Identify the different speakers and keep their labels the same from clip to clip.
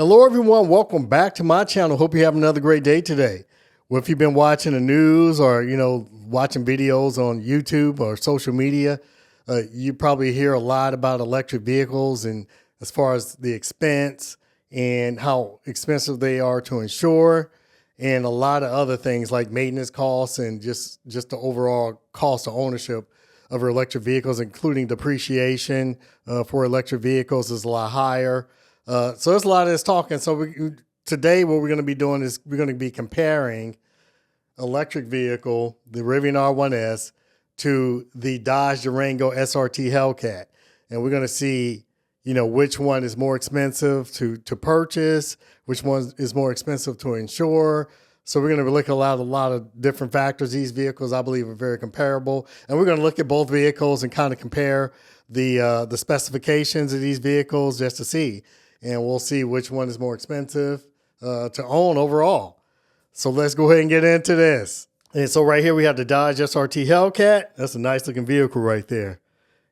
Speaker 1: Hello, everyone. Welcome back to my channel. Hope you have another great day today. Well, if you've been watching the news or, watching videos on YouTube or social media, you probably hear a lot about electric vehicles and as far as the expense and how expensive they are to insure and a lot of other things like maintenance costs and just the overall cost of ownership of electric vehicles, including depreciation for electric vehicles is a lot higher. So there's a lot of this talking. So today what we're going to be doing is we're going to be comparing electric vehicle, the Rivian R1S, to the Dodge Durango SRT Hellcat. And we're going to see, which one is more expensive to purchase, which one is more expensive to insure. So we're going to look at a lot of different factors. These vehicles, I believe, are very comparable. And we're going to look at both vehicles and kind of compare the specifications of these vehicles just to see. And we'll see which one is more expensive to own overall. So let's go ahead and get into this. And so right here we have the Dodge SRT Hellcat. That's a nice looking vehicle right there.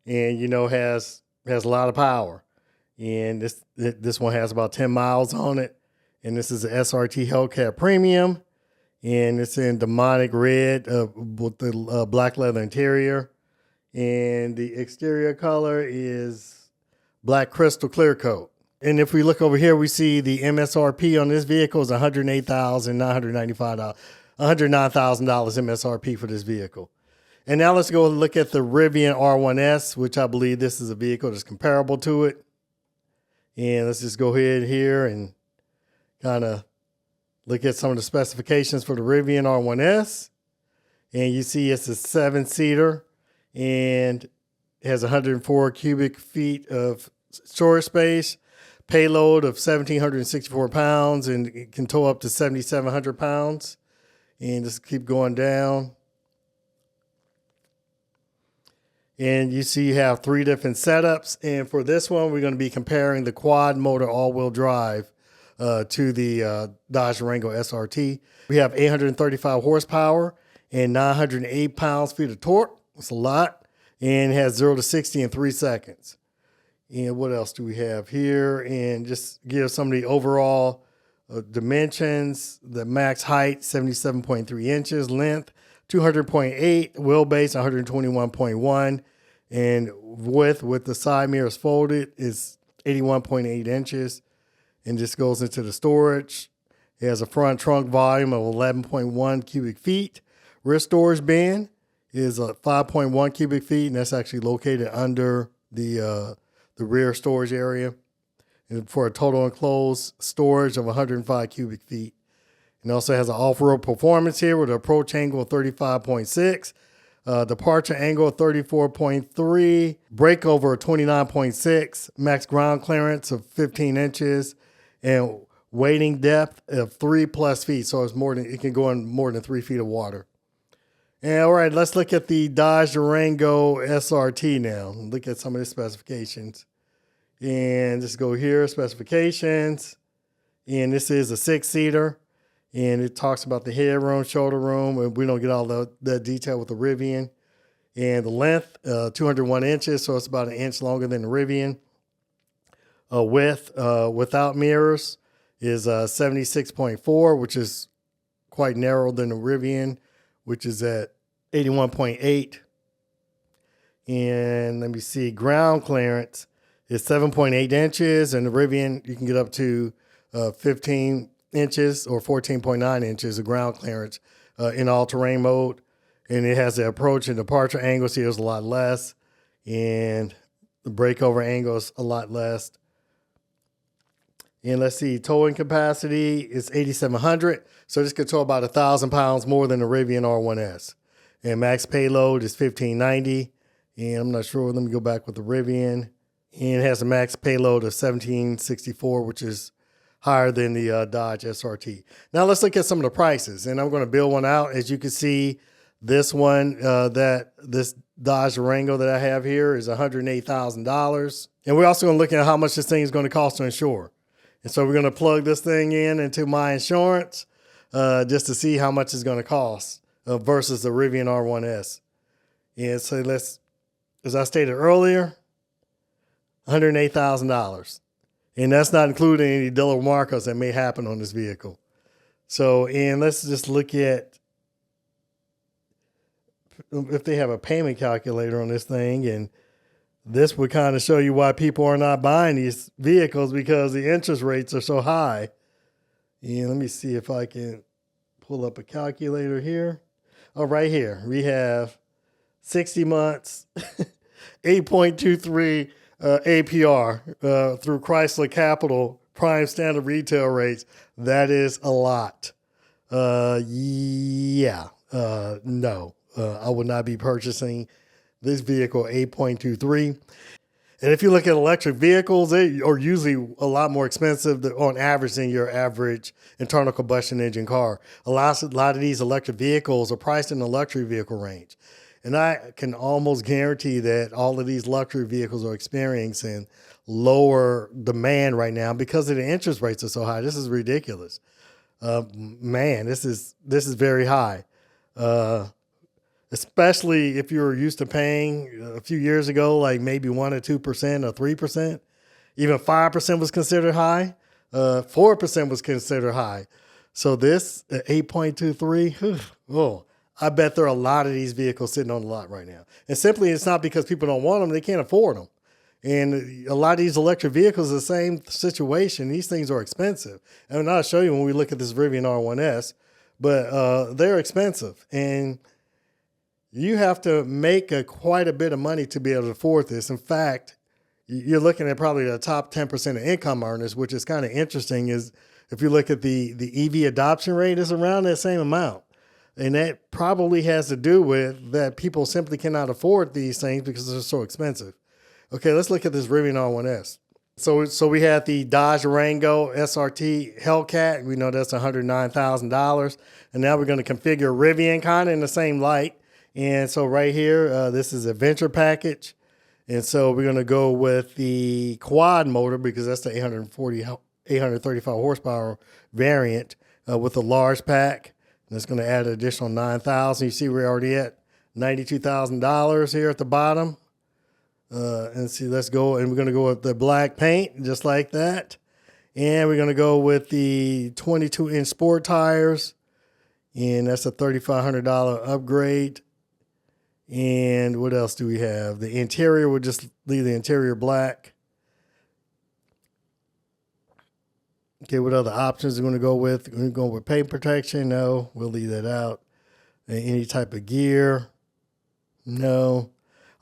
Speaker 1: And, has a lot of power. And this one has about 10 miles on it. And this is the SRT Hellcat Premium. And it's in demonic red with the black leather interior. And the exterior color is black crystal clear coat. And if we look over here, we see the MSRP on this vehicle is $108,995, $109,000 MSRP for this vehicle. And now let's go look at the Rivian R1S, which I believe this is a vehicle that's comparable to it. And let's just go ahead here and kind of look at some of the specifications for the Rivian R1S. And you see it's a 7-seater and it has 104 cubic feet of storage space. Payload of 1,764 pounds, and it can tow up to 7,700 pounds. And just keep going down. And you see you have 3 different setups. And for this one, we're going to be comparing the quad motor all-wheel drive to the Dodge Durango SRT. We have 835 horsepower and 908 pounds-feet of torque. That's a lot. And it has 0 to 60 in 3 seconds. And what else do we have here? And just give some of the overall dimensions. The max height, 77.3 inches. Length, 200.8. Wheelbase, 121.1. And width with the side mirrors folded is 81.8 inches. And this goes into the storage. It has a front trunk volume of 11.1 cubic feet. Rear storage bin is 5.1 cubic feet. And that's actually located under the rear storage area, and for a total enclosed storage of 105 cubic feet. And also has an off-road performance here with an approach angle of 35.6, departure angle of 34.3, breakover of 29.6, max ground clearance of 15 inches, and wading depth of 3+ feet. So it can go in more than 3 feet of water. And all right, let's look at the Dodge Durango SRT now. Look at some of the specifications. And just go here, specifications. And this is a 6-seater. And it talks about the headroom, shoulder room. And we don't get all the detail with the Rivian. And the length, 201 inches. So it's about 1 inch longer than the Rivian. Width, without mirrors, is 76.4, which is quite narrower than the Rivian, which is at 81.8. And let me see, ground clearance is 7.8 inches, and the Rivian, you can get up to 15 inches or 14.9 inches of ground clearance in all-terrain mode. And it has the approach and departure angles here is a lot less, and the breakover angle is a lot less. And let's see, towing capacity is 8,700. So this could tow about 1,000 pounds more than the Rivian R1S. And max payload is 1,590. And I'm not sure. Let me go back with the Rivian. And it has a max payload of 1,764, which is higher than the Dodge SRT. Now let's look at some of the prices. And I'm going to build one out. As you can see, this one, this Dodge Durango that I have here is $108,000. And we're also going to look at how much this thing is going to cost to insure. And so we're going to plug this thing into my insurance just to see how much it's going to cost versus the Rivian R1S. And so as I stated earlier, $108,000. And that's not including any dealer markups that may happen on this vehicle. So, and let's just look at if they have a payment calculator on this thing. And this would kind of show you why people are not buying these vehicles, because the interest rates are so high. And let me see if I can pull up a calculator here. Oh, right here. We have 60 months, 8.23 APR through Chrysler Capital Prime Standard Retail Rates. That is a lot. No, I would not be purchasing this vehicle 8.23. And if you look at electric vehicles, they are usually a lot more expensive on average than your average internal combustion engine car. A lot of these electric vehicles are priced in the luxury vehicle range. And I can almost guarantee that all of these luxury vehicles are experiencing lower demand right now because of the interest rates are so high. This is ridiculous. Man, this is very high. Especially if you were used to paying a few years ago, like maybe 1 or 2% or 3%, even 5% was considered high. 4% was considered high. So this 8.23, oh, I bet there are a lot of these vehicles sitting on the lot right now. And simply, it's not because people don't want them; they can't afford them. And a lot of these electric vehicles are the same situation. These things are expensive. And I'll show you when we look at this Rivian R1S, but they're expensive. And you have to make quite a bit of money to be able to afford this. In fact, you're looking at probably the top 10% of income earners, which is kind of interesting. Is if you look at the EV adoption rate, is around that same amount. And that probably has to do with that people simply cannot afford these things because they're so expensive. Okay, let's look at this Rivian R1S. So we had the Dodge Durango SRT Hellcat. We know that's $109,000. And now we're going to configure Rivian kind of in the same light. And so right here, this is a venture package. And so we're going to go with the quad motor because that's the 835 horsepower variant with a large pack. And it's going to add an additional $9,000. You see we're already at $92,000 here at the bottom. And see, let's go. And we're going to go with the black paint just like that. And we're going to go with the 22-inch sport tires. And that's a $3,500 upgrade. And what else do we have? The interior, we'll just leave the interior black. Okay, what other options are we going to go with? We're going to go with paint protection. No, we'll leave that out. Any type of gear. No.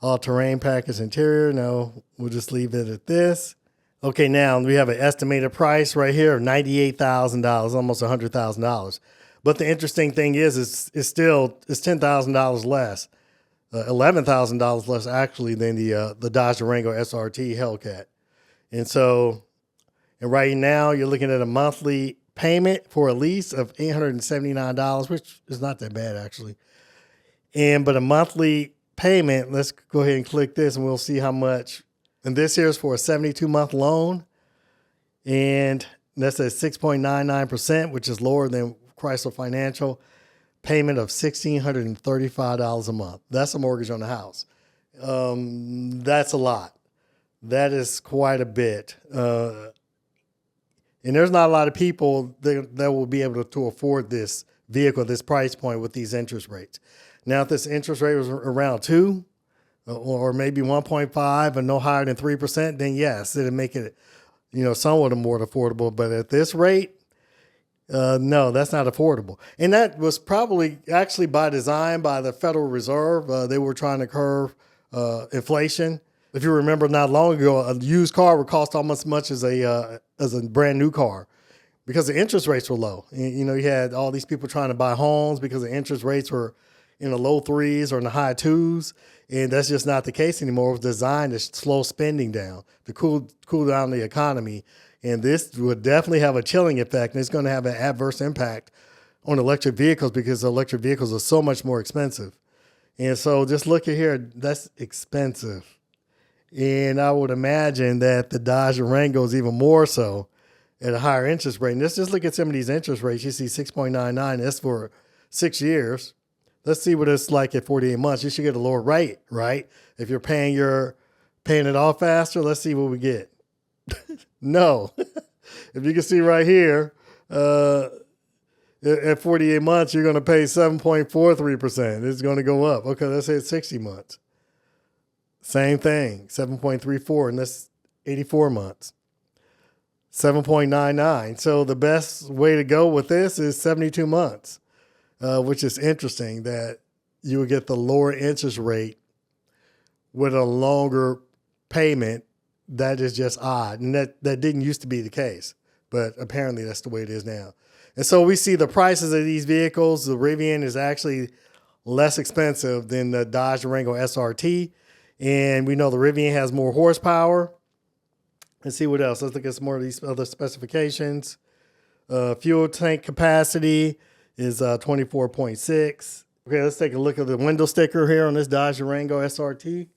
Speaker 1: All-terrain package interior. No, we'll just leave it at this. Okay, now we have an estimated price right here of $98,000, almost $100,000. But the interesting thing is it's $10,000 less. $11,000 less actually than the Dodge Durango SRT Hellcat. And right now you're looking at a monthly payment for a lease of $879, which is not that bad actually. But a monthly payment, let's go ahead and click this and we'll see how much. And this here is for a 72-month loan. And that's at 6.99%, which is lower than Chrysler Financial. Payment of $1,635 a month. That's a mortgage on the house. That's a lot. That is quite a bit. And there's not a lot of people that will be able to afford this vehicle, this price point with these interest rates. Now, if this interest rate was around 2 or maybe 1.5 and no higher than 3%, then yes, it'd make it, somewhat more affordable. But at this rate, no, that's not affordable. And that was probably actually by design by the Federal Reserve. They were trying to curb inflation. If you remember not long ago, a used car would cost almost as much as a brand new car because the interest rates were low. And, you had all these people trying to buy homes because the interest rates were in the low 3s or in the high 2s. And that's just not the case anymore. It was designed to slow spending down, to cool down the economy. And this would definitely have a chilling effect, and it's going to have an adverse impact on electric vehicles because electric vehicles are so much more expensive. And so just look at here, that's expensive. And I would imagine that the Dodge Durango is even more so at a higher interest rate. And let's just look at some of these interest rates. You see 6.99, that's for 6 years. Let's see what it's like at 48 months. You should get a lower rate, right? If you're paying it off faster, let's see what we get. No. If you can see right here, at 48 months, you're going to pay 7.43%. It's going to go up. Okay, let's say it's 60 months. Same thing, 7.34, and that's 84 months. 7.99. So the best way to go with this is 72 months, which is interesting that you would get the lower interest rate with a longer payment. That is just odd. And that didn't used to be the case, but apparently that's the way it is now. And so we see the prices of these vehicles. The Rivian is actually less expensive than the Dodge Durango SRT. And we know the Rivian has more horsepower. Let's see what else. Let's look at some more of these other specifications. Fuel tank capacity is 24.6. Okay, let's take a look at the window sticker here on this Dodge Durango SRT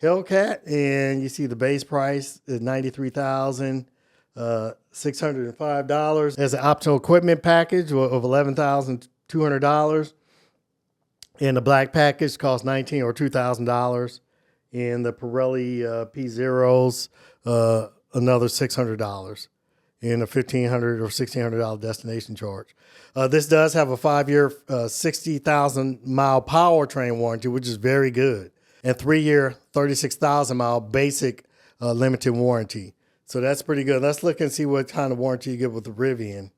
Speaker 1: Hellcat. And you see the base price is $93,605. There's an optional equipment package of $11,200. And the black package costs $19,000 or $2,000. And the Pirelli P0s, another $600. And a $1,500 or $1,600 destination charge. This does have a 5-year, 60,000 mile powertrain warranty, which is very good. And 3-year, 36,000 mile basic limited warranty. So that's pretty good. Let's look and see what kind of warranty you get with the Rivian.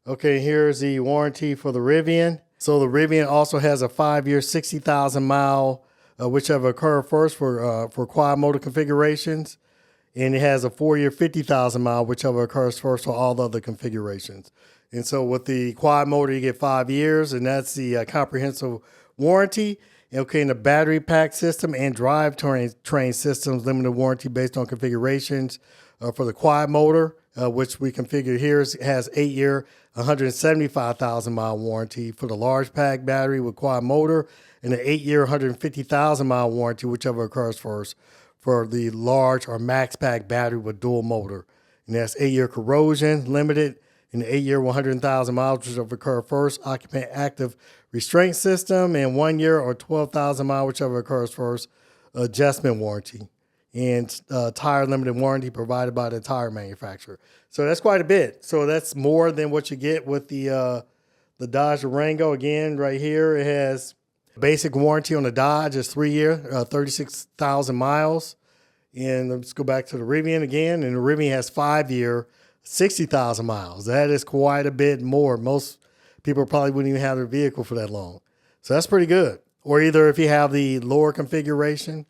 Speaker 1: Okay, here's the warranty for the Rivian. So the Rivian also has a 5-year, 60,000 mile, whichever occur first for quad motor configurations. And it has a 4-year, 50,000 mile, whichever occurs first for all the other configurations. And so with the quad motor, you get 5 years, and that's the comprehensive warranty. Okay, and the battery pack system and drivetrain systems, limited warranty based on configurations. For the quad motor, which we configure here, has 8-year, 175,000 mile warranty. For the large pack battery with quad motor, and an 8-year, 150,000 mile warranty, whichever occurs first, for the large or max pack battery with dual motor. And that's 8-year corrosion limited, and 8-year, 100,000 miles, whichever occur first, occupant active restraint system, and 1-year or 12,000 miles, whichever occurs first, adjustment warranty. And tire limited warranty provided by the tire manufacturer. So that's quite a bit. So that's more than what you get with the Dodge Durango. Again, right here, it has basic warranty on the Dodge is 3-year, 36,000 miles. And let's go back to the Rivian again. And the Rivian has 5-year, 60,000 miles. That is quite a bit more. Most people probably wouldn't even have their vehicle for that long. So that's pretty good. Or either if you have the lower configuration,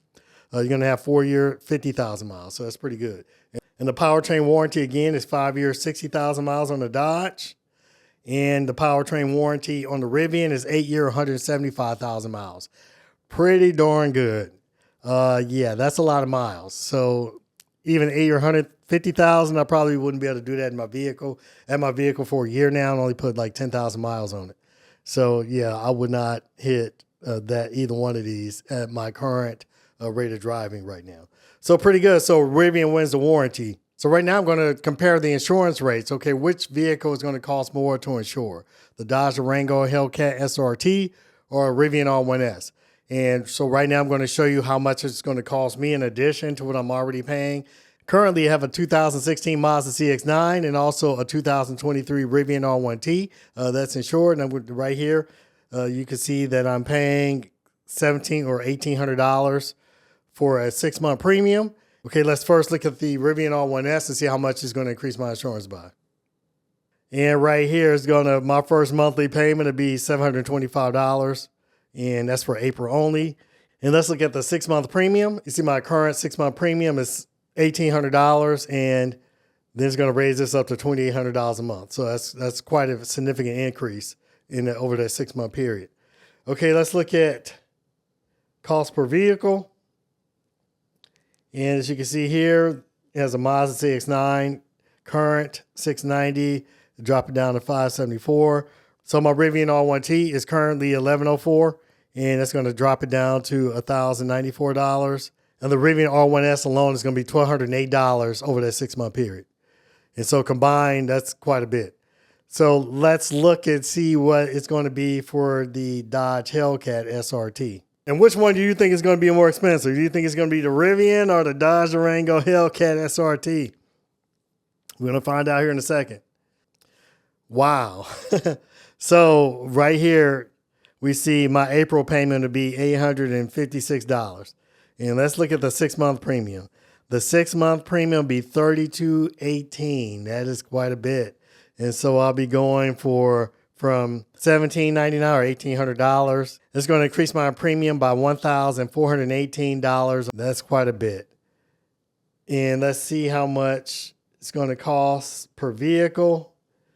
Speaker 1: you're going to have 4-year, 50,000 miles. So that's pretty good. And the powertrain warranty, again, is 5-year, 60,000 miles on the Dodge. And the powertrain warranty on the Rivian is 8-year, 175,000 miles. Pretty darn good. Yeah, that's a lot of miles. So even 8-year, 150,000, I probably wouldn't be able to do that in my vehicle. I had my vehicle for a year now and only put like 10,000 miles on it. So yeah, I would not hit that either one of these at my current rate of driving right now. So pretty good. So Rivian wins the warranty. So right now I'm going to compare the insurance rates. Okay, which vehicle is going to cost more to insure? The Dodge Durango Hellcat SRT or Rivian R1S? And so right now I'm going to show you how much it's going to cost me in addition to what I'm already paying. Currently I have a 2016 Mazda CX-9 and also a 2023 Rivian R1T that's insured. And right here, you can see that I'm paying $1,700 or $1,800 for a 6-month premium. Okay, let's first look at the Rivian R1S and see how much it's going to increase my insurance by. And right here is my first monthly payment to be $725, and that's for April only. And let's look at the 6-month premium. You see my current 6-month premium is $1,800, and then it's going to raise this up to $2,800 a month. So that's quite a significant increase over that 6-month period. Okay, let's look at cost per vehicle. And as you can see here, it has a Mazda CX-9, current $690, drop it down to $574. So my Rivian R1T is currently $1,104, and that's going to drop it down to $1,094. And the Rivian R1S alone is going to be $1,208 over that 6-month period. And so combined, that's quite a bit. So let's look and see what it's going to be for the Dodge Hellcat SRT. And which one do you think is going to be more expensive? Do you think it's going to be the Rivian or the Dodge Durango Hellcat SRT? We're going to find out here in a second. Wow. So right here, we see my April payment to be $856. And let's look at the 6-month premium. The 6-month premium be $32.18. That is quite a bit. And so I'll be going from $1,799 or $1,800. It's going to increase my premium by $1,418. That's quite a bit. And let's see how much it's going to cost per vehicle.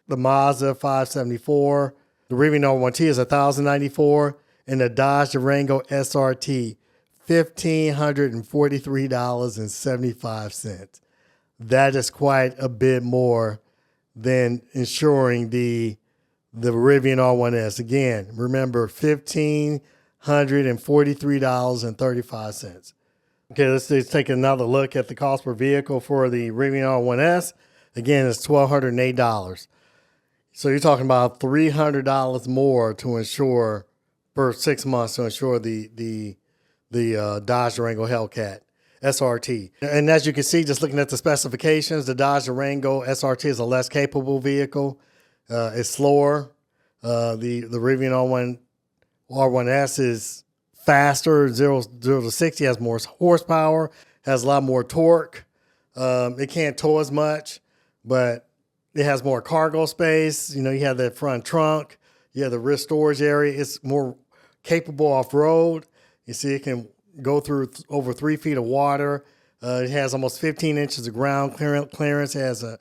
Speaker 1: The Mazda 574, the Rivian R1T is $1,094, and the Dodge Durango SRT $1,543.75. That is quite a bit more than insuring the Rivian R1S. Again, remember, $1,543.35. Okay, let's take another look at the cost per vehicle for the Rivian R1S. Again, it's $1,208. So you're talking about $300 more to insure per 6 months to insure the Dodge Durango Hellcat SRT. And as you can see, just looking at the specifications, the Dodge Durango SRT is a less capable vehicle. It's slower. The Rivian R1S is faster. 0 to 60 has more horsepower, has a lot more torque. It can't tow as much, but it has more cargo space. You know, you have that front trunk. You have the rear storage area. It's more capable off-road. You see, it can go through over 3 feet of water. It has almost 15 inches of ground clearance. It has a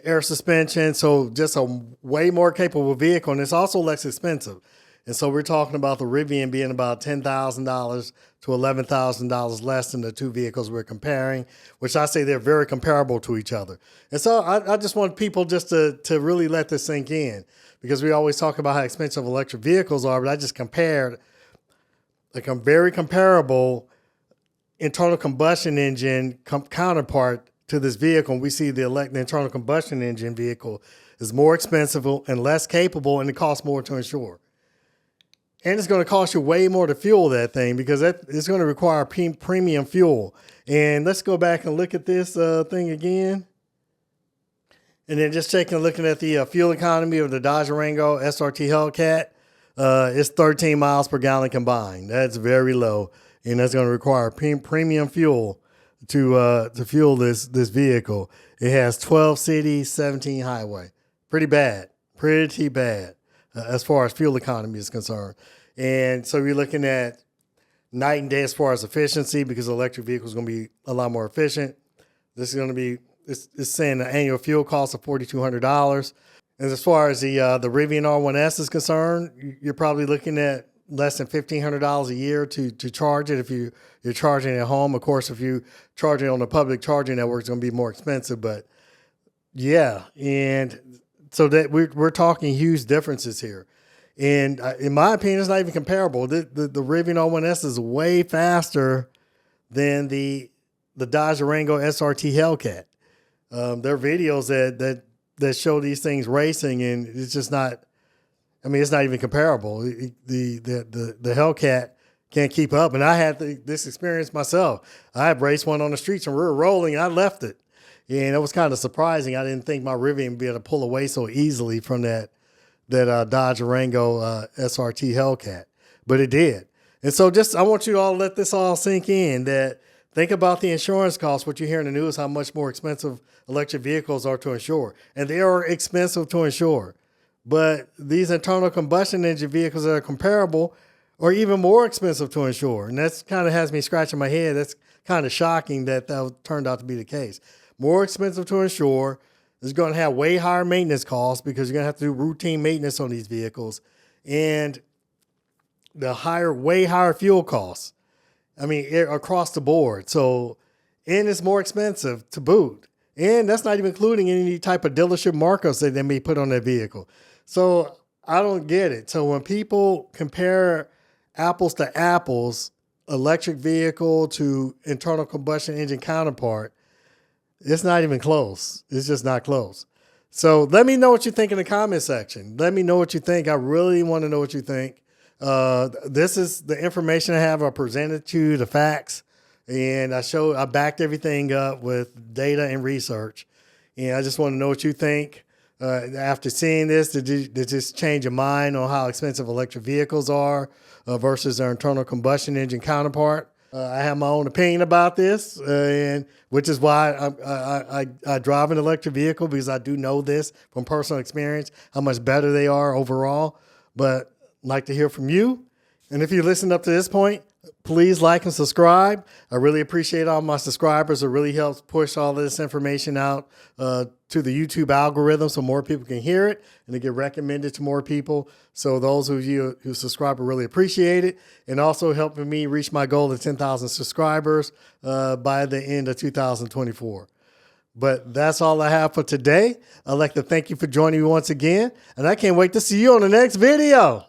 Speaker 1: air suspension. So just a way more capable vehicle. And it's also less expensive. And so we're talking about the Rivian being about $10,000 to $11,000 less than the two vehicles we're comparing, which I say they're very comparable to each other. And so I just want people just to really let this sink in, because we always talk about how expensive electric vehicles are, but I just compared like a very comparable internal combustion engine counterpart to this vehicle. And we see the internal combustion engine vehicle is more expensive and less capable, and it costs more to insure. And it's going to cost you way more to fuel that thing, because it's going to require premium fuel. And let's go back and look at this thing again. And then just looking at the fuel economy of the Dodge Durango SRT Hellcat, it's 13 miles per gallon combined. That's very low. And that's going to require premium fuel to fuel this vehicle. It has 12 cities, 17 highway. Pretty bad. As far as fuel economy is concerned. And so you're looking at night and day as far as efficiency, because the electric vehicle is going to be a lot more efficient. This is going to be, it's saying an annual fuel cost of $4,200. And as far as the Rivian R1S is concerned, you're probably looking at less than $1,500 a year to charge it if you're charging at home. Of course, if you charge it on the public charging network, it's going to be more expensive. But yeah, and so that we're talking huge differences here. And in my opinion, it's not even comparable. The Rivian R1S is way faster than the Dodge Durango SRT Hellcat. There are videos that show these things racing, and it's just not. I mean, it's not even comparable. The Hellcat can't keep up, and I had this experience myself. I had raced one on the streets, and we were rolling, and I left it, and it was kind of surprising. I didn't think my Rivian would be able to pull away so easily from that Dodge Durango SRT Hellcat, but it did. And so I want you to all let this all sink in, that think about the insurance costs. What you hear in the news, how much more expensive electric vehicles are to insure. And they are expensive to insure. But these internal combustion engine vehicles that are comparable are even more expensive to insure. And that's kind of has me scratching my head. That's kind of shocking that turned out to be the case. More expensive to insure. It's going to have way higher maintenance costs, because you're going to have to do routine maintenance on these vehicles, and way higher fuel costs. I mean, across the board. So, and it's more expensive to boot. And that's not even including any type of dealership markups that they may put on that vehicle. So I don't get it. So when people compare apples to apples, electric vehicle to internal combustion engine counterpart, it's not even close. It's just not close. So let me know what you think in the comment section. Let me know what you think. I really want to know what you think. This is the information I have. I presented to you, the facts, and I backed everything up with data and research. And I just want to know what you think. After seeing this, did this change your mind on how expensive electric vehicles are versus their internal combustion engine counterpart? I have my own opinion about this, and which is why I drive an electric vehicle, because I do know this from personal experience, how much better they are overall. But I'd like to hear from you. And if you listen up to this point, please like and subscribe. I really appreciate all my subscribers. It really helps push all this information out to the YouTube algorithm so more people can hear it and to get recommended to more people. So those of you who subscribe, I really appreciate it. And also helping me reach my goal of 10,000 subscribers by the end of 2024. But that's all I have for today. I'd like to thank you for joining me once again. And I can't wait to see you on the next video.